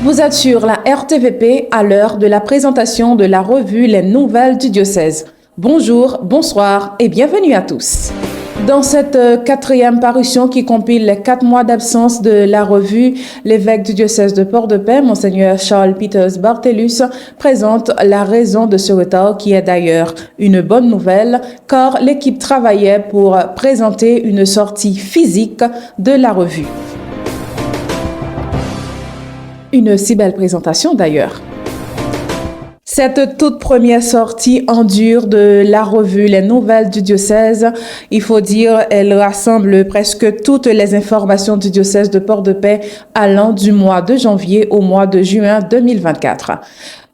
Vous êtes sur la RTVP à l'heure de la présentation de la revue Les Nouvelles du Diocèse. Bonjour, bonsoir et bienvenue à tous. Dans cette quatrième parution qui compile les 4 mois d'absence de la revue, l'évêque du diocèse de Port-de-Paix, Monseigneur Charles Peters Barthelus, présente la raison de ce retard qui est d'ailleurs une bonne nouvelle car l'équipe travaillait pour présenter une sortie physique de la revue. Une si belle présentation d'ailleurs. Cette toute première sortie en dur de la revue Les Nouvelles du Diocèse, il faut dire, elle rassemble presque toutes les informations du diocèse de Port-de-Paix allant du mois de janvier au mois de juin 2024.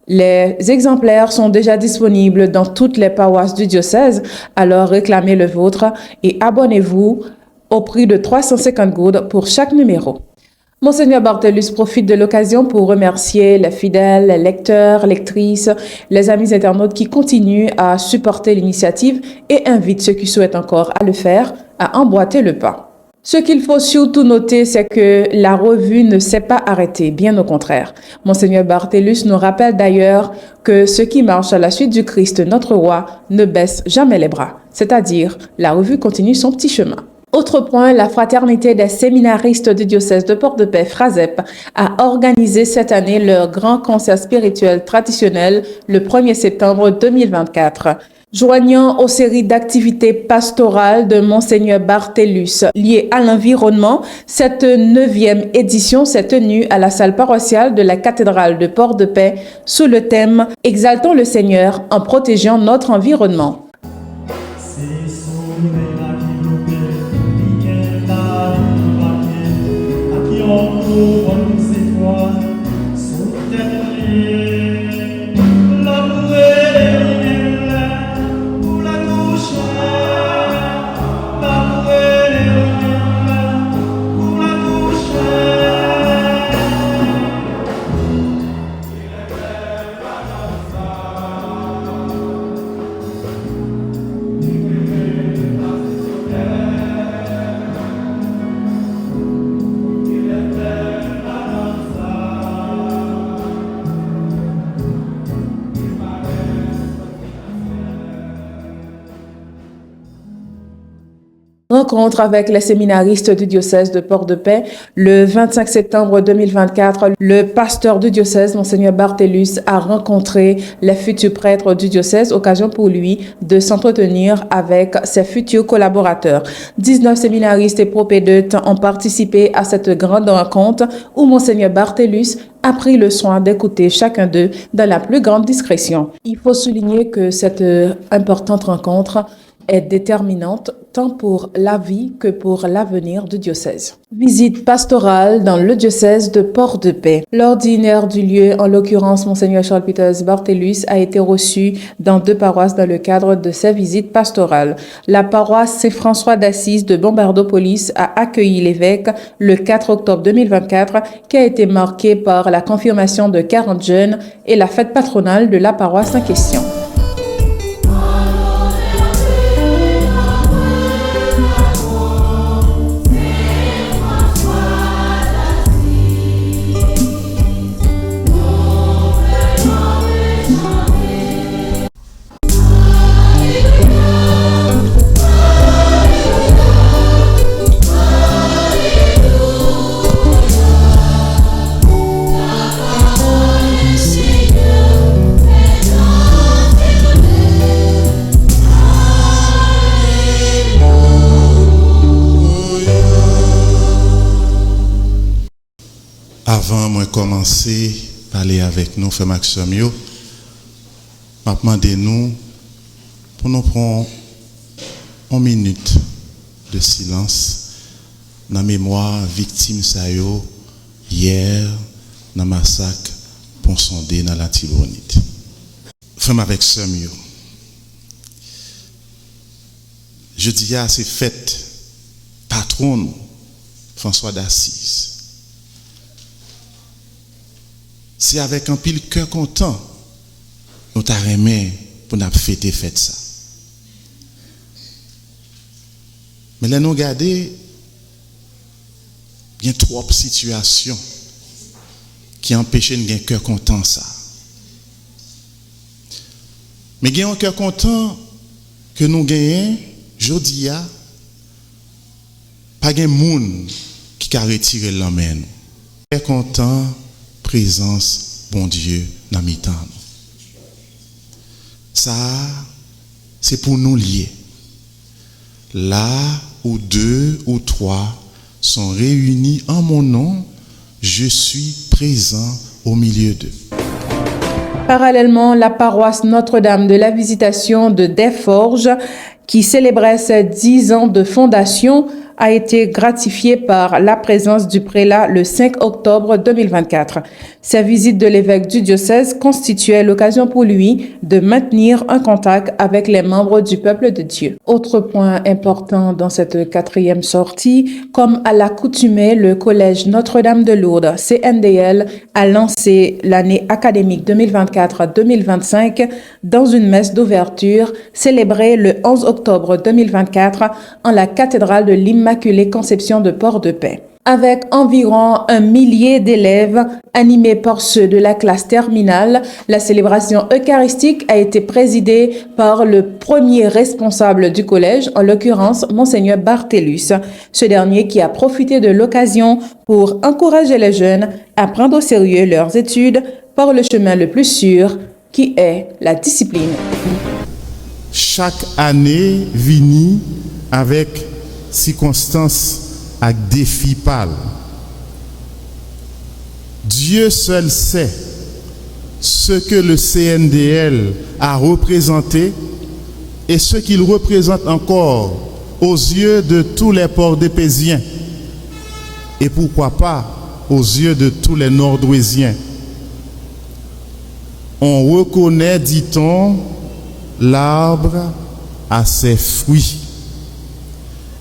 Les exemplaires sont déjà disponibles dans toutes les paroisses du diocèse, alors réclamez le vôtre et abonnez-vous au prix de 350 goudes pour chaque numéro. Monseigneur Barthelus profite de l'occasion pour remercier les fidèles, les lecteurs, lectrices, les amis internautes qui continuent à supporter l'initiative et invite ceux qui souhaitent encore à le faire à emboîter le pas. Ce qu'il faut surtout noter, c'est que la revue ne s'est pas arrêtée, bien au contraire. Monseigneur Barthelus nous rappelle d'ailleurs que ceux qui marchent à la suite du Christ, notre roi, ne baissent jamais les bras. C'est-à-dire, la revue continue son petit chemin. Autre point, la Fraternité des séminaristes du diocèse de Port-de-Paix, FRASEP, a organisé cette année leur grand concert spirituel traditionnel le 1er septembre 2024. Joignant aux séries d'activités pastorales de Monseigneur Barthelus liées à l'environnement, cette 9e édition s'est tenue à la salle paroissiale de la cathédrale de Port-de-Paix sous le thème « Exaltons le Seigneur en protégeant notre environnement ». Rencontre avec les séminaristes du diocèse de Port-de-Paix. Le 25 septembre 2024, le pasteur du diocèse, Monseigneur Barthelus, a rencontré les futurs prêtres du diocèse, occasion pour lui de s'entretenir avec ses futurs collaborateurs. 19 séminaristes et propédeutes ont participé à cette grande rencontre où Monseigneur Barthelus a pris le soin d'écouter chacun d'eux dans la plus grande discrétion. Il faut souligner que cette importante rencontre est déterminante tant pour la vie que pour l'avenir du diocèse. Visite pastorale dans le diocèse de Port-de-Paix. L'ordinaire du lieu, en l'occurrence Monseigneur Charles Peters Barthelus, a été reçu dans 2 paroisses dans le cadre de sa visite pastorale. La paroisse Saint-François d'Assise de Bombardopolis a accueilli l'évêque le 4 octobre 2024 qui a été marqué par la confirmation de 40 jeunes et la fête patronale de la paroisse en question. Avant moi commencer à parler avec nous, frère Maxime, je demande nous pour nous prendre 1 minute de silence dans la mémoire victime sayo hier dans le massacre Ponsondé dans la Tibonite. Frère Maxime, je dis à ces fêtes patron François d'Assise. C'est avec un pile cœur content nous t'a remis pour nous fêter fête ça. Mais là nous regarder, il y a 3 situations qui empêche de gagner un cœur content ça. Mais gagner un cœur content que nous gagnons, jodi a, pas de monde qui a retiré l'emmène. Cœur content, présence, bon Dieu, dans mi-temps. Ça, c'est pour nous lier. Là où 2 ou 3 sont réunis en mon nom, je suis présent au milieu d'eux. Parallèlement, la paroisse Notre-Dame de la Visitation de Desforges, qui célébrait ses 10 ans de fondation, a été gratifiée par la présence du prélat le 5 octobre 2024. Sa visite de l'évêque du diocèse constituait l'occasion pour lui de maintenir un contact avec les membres du peuple de Dieu. Autre point important dans cette 4e sortie, comme à l'accoutumée, le collège Notre-Dame de Lourdes, CNDL, a lancé l'année académique 2024-2025 dans une messe d'ouverture célébrée le 11 octobre 2024 en la cathédrale de l'Immaculée Conception de Port-de-Paix. Avec environ 1 millier d'élèves animés par ceux de la classe terminale, la célébration eucharistique a été présidée par le premier responsable du collège, en l'occurrence Monseigneur Bartellus. Ce dernier qui a profité de l'occasion pour encourager les jeunes à prendre au sérieux leurs études par le chemin le plus sûr, qui est la discipline. Chaque année vient avec circonstances et défis pâles. Dieu seul sait ce que le CNDL a représenté et ce qu'il représente encore aux yeux de tous les Port-de-Paisiens et pourquoi pas aux yeux de tous les Nordouésiens. On reconnaît, dit-on, l'arbre à ses fruits.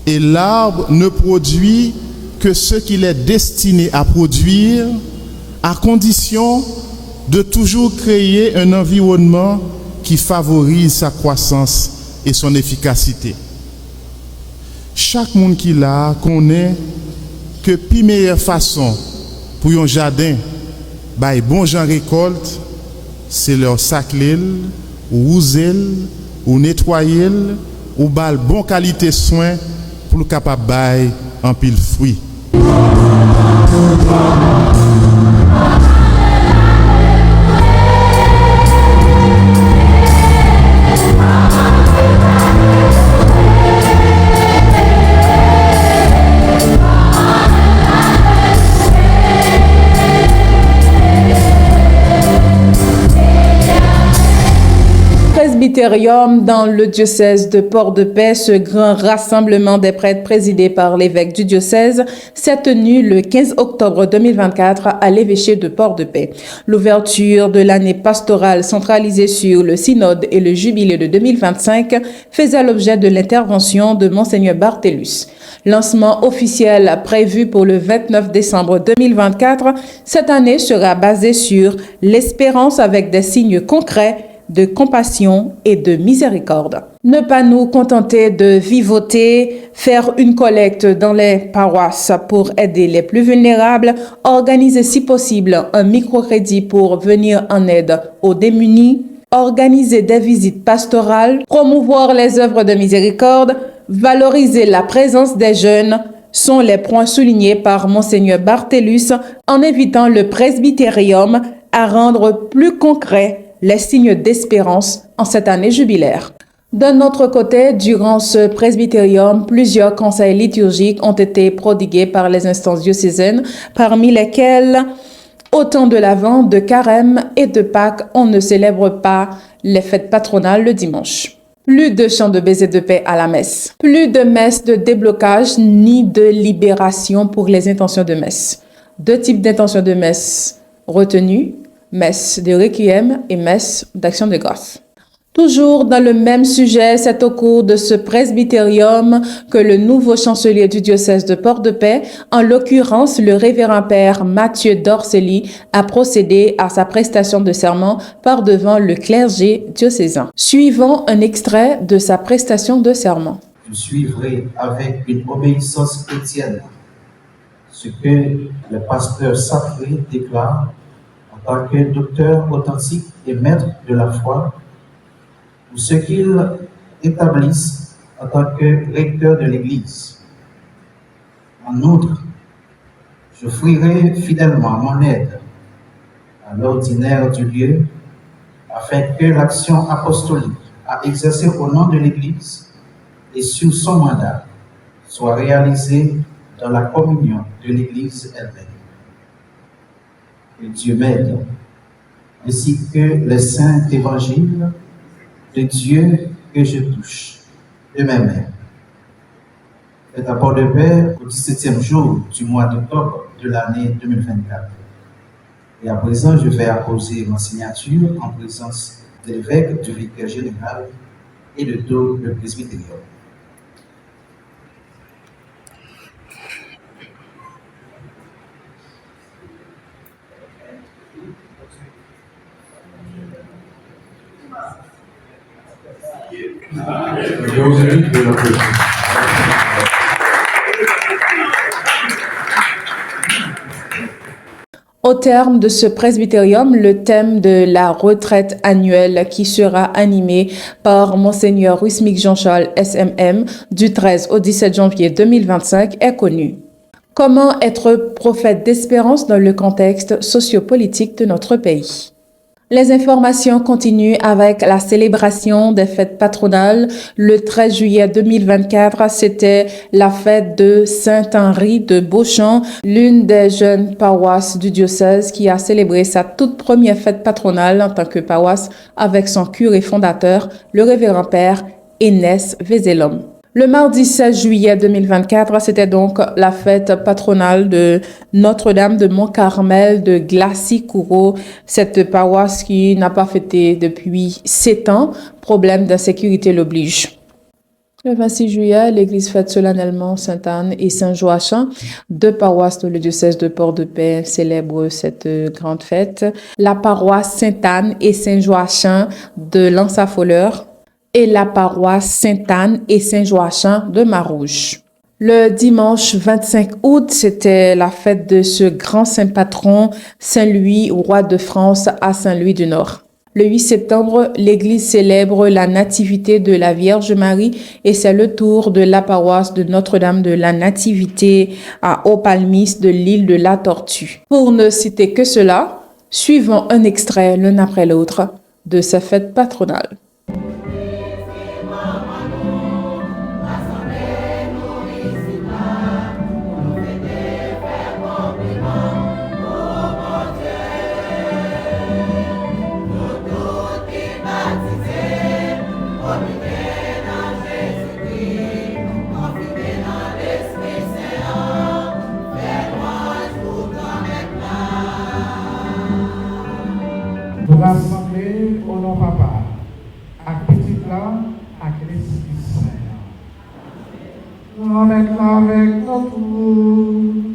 Et l'arbre ne produit que ce qu'il est destiné à produire, à condition de toujours créer un environnement qui favorise sa croissance et son efficacité. Chaque monde qui l'a connaît que la meilleure façon pour un jardin, bah, bon gens récolte, c'est leur sacler, ou rouser, ou nettoyer, ou bal bon qualité soin pour le capable bail en pile fruit. Presbytérium dans le diocèse de Port-de-Paix, ce grand rassemblement des prêtres présidé par l'évêque du diocèse s'est tenu le 15 octobre 2024 à l'évêché de Port-de-Paix. L'ouverture de l'année pastorale centralisée sur le synode et le jubilé de 2025 faisait l'objet de l'intervention de Monseigneur Bartellus. Lancement officiel prévu pour le 29 décembre 2024, cette année sera basée sur l'espérance avec des signes concrets de compassion et de miséricorde. Ne pas nous contenter de vivoter, faire une collecte dans les paroisses pour aider les plus vulnérables, organiser si possible un microcrédit pour venir en aide aux démunis, organiser des visites pastorales, promouvoir les œuvres de miséricorde, valoriser la présence des jeunes sont les points soulignés par Monseigneur Bartellus en invitant le presbytérium à rendre plus concret les signes d'espérance en cette année jubilaire. D'un autre côté, durant ce presbytérium, plusieurs conseils liturgiques ont été prodigués par les instances diocésaines, parmi lesquels, au temps de l'Avent, de Carême et de Pâques, on ne célèbre pas les fêtes patronales le dimanche. Plus de chants de baiser de paix à la messe. Plus de messes de déblocage ni de libération pour les intentions de messe. 2 types d'intentions de messe retenues, messe de requiem et messe d'action de grâce. Toujours dans le même sujet, c'est au cours de ce presbytérium que le nouveau chancelier du diocèse de Port-de-Paix, en l'occurrence le révérend père Mathieu Dorcelli, a procédé à sa prestation de serment par devant le clergé diocésain. Suivons un extrait de sa prestation de serment. Je suivrai avec une obéissance chrétienne ce que le pasteur sacré déclare en tant que docteur authentique et maître de la foi, pour ce qu'il établisse en tant que recteur de l'Église. En outre, j'offrirai fidèlement mon aide à l'ordinaire du lieu afin que l'action apostolique à exercer au nom de l'Église et sous son mandat soit réalisée dans la communion de l'Église elle-même. Que Dieu m'aide, ainsi que les saints évangiles de Dieu que je touche de mes mains. Faites apport de paix au 17e jour du mois d'octobre de l'année 2024. Et à présent, je vais apposer ma signature en présence de l'évêque, du vicaire général et de tout le presbytérium. Je vous invite de l'applaudir. Au terme de ce presbytérium, le thème de la retraite annuelle qui sera animé par Monseigneur Rusmic Jean-Charles SMM du 13 au 17 janvier 2025 est connu. Comment être prophète d'espérance dans le contexte sociopolitique de notre pays? Les informations continuent avec la célébration des fêtes patronales. Le 13 juillet 2024, c'était la fête de Saint-Henri de Beauchamp, l'une des jeunes paroisses du diocèse qui a célébré sa toute première fête patronale en tant que paroisse avec son curé fondateur, le révérend père Enes Vézélum. Le mardi 16 juillet 2024, c'était donc la fête patronale de Notre-Dame de Mont-Carmel de Glacy-Courreau, cette paroisse qui n'a pas fêté depuis 7 ans. Problème d'insécurité l'oblige. Le 26 juillet, l'église fête solennellement Sainte-Anne et Saint-Joachim. 2 paroisses de le diocèse de Port-de-Paix célèbrent cette grande fête. La paroisse Sainte-Anne et Saint-Joachim de Lansafoleur et la paroisse Sainte-Anne et Saint-Joachim de Marouge. Le dimanche 25 août, c'était la fête de ce grand saint patron, Saint-Louis, roi de France à Saint-Louis-du-Nord. Le 8 septembre, l'église célèbre la nativité de la Vierge Marie et c'est le tour de la paroisse de Notre-Dame de la Nativité à Haut-Palmis de l'île de la Tortue. Pour ne citer que cela, suivons un extrait l'un après l'autre de sa fête patronale. Nous rassembler au nom papa, à petit là, à l'Esprit Saint. Nous remettons avec nous tous.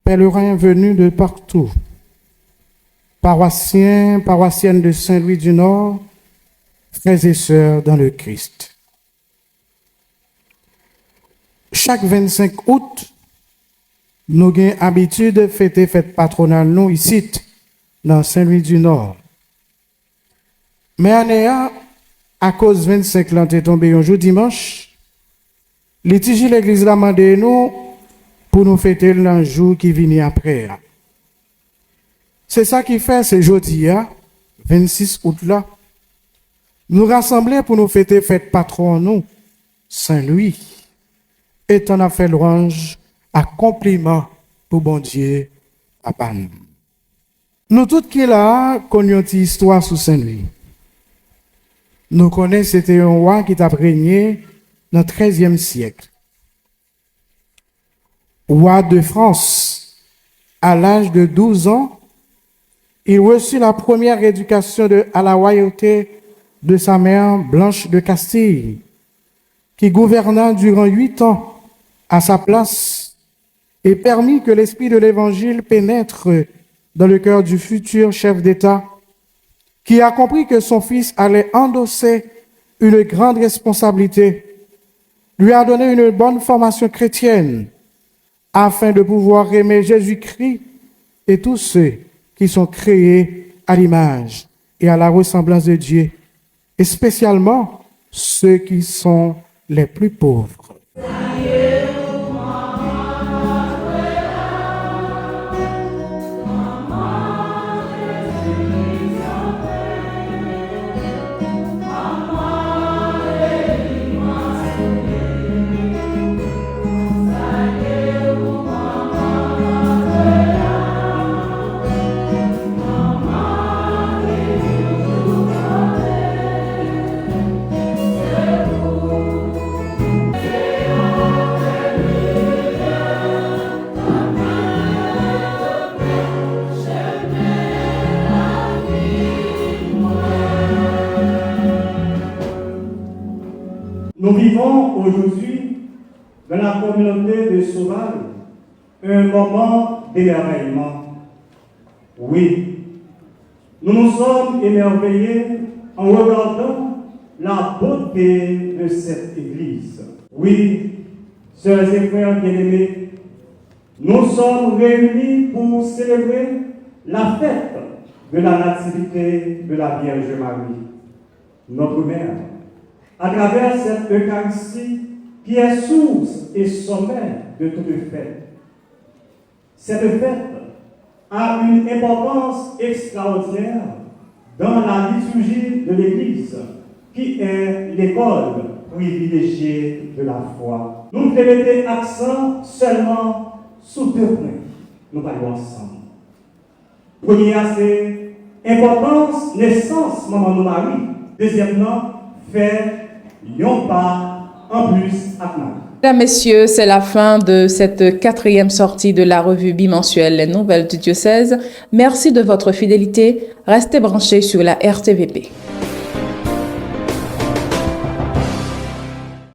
Pèlerins venus de partout, paroissiens, paroissiennes de Saint-Louis-du-Nord, frères et sœurs dans le Christ. Chaque 25 août, nous avons l'habitude de fêter fête patronale nous ici, dans Saint-Louis-du-Nord. Mais année à cause 25 l'an est tombé un jour dimanche, litige l'église l'a demandé nous pour nous fêter le jour qui vient après. C'est ça qui fait ce jeudi, 26 août là. Nous rassembler pour nous fêter fête patron nous, Saint-Louis. Et on a fait louange à compliment pour bon Dieu, papa. Nous tous qui là, connaissons une histoire sur Saint-Louis. Nous connaissons c'était un roi qui a régné dans le 13e siècle. Roi de France, à l'âge de 12 ans, il reçut la première éducation à la royauté de sa mère Blanche de Castille, qui gouverna durant 8 ans à sa place et permis que l'esprit de l'Évangile pénètre dans le cœur du futur chef d'État, qui a compris que son fils allait endosser une grande responsabilité, lui a donné une bonne formation chrétienne afin de pouvoir aimer Jésus-Christ et tous ceux qui sont créés à l'image et à la ressemblance de Dieu, et spécialement ceux qui sont les plus pauvres. Nous vivons aujourd'hui dans la communauté de Sauval un moment d'émerveillement. Oui, nous nous sommes émerveillés en regardant la beauté de cette église. Oui, sœurs et frères bien-aimés, nous sommes réunis pour célébrer la fête de la nativité de la Vierge Marie, notre mère, à travers cette Eucharistie qui est source et sommet de toute fête. Cette fête a une importance extraordinaire dans la liturgie de l'Église, qui est l'école privilégiée de la foi. Nous devons mettre accent seulement sur deux points. Nous parlons ensemble. Premier, c'est importance, naissance, maman nous Marie. Deuxièmement, faire yon pas en plus à Marie. Mesdames, Messieurs, c'est la fin de cette 4e sortie de la revue bimensuelle Les Nouvelles du Diocèse. Merci de votre fidélité. Restez branchés sur la RTVP.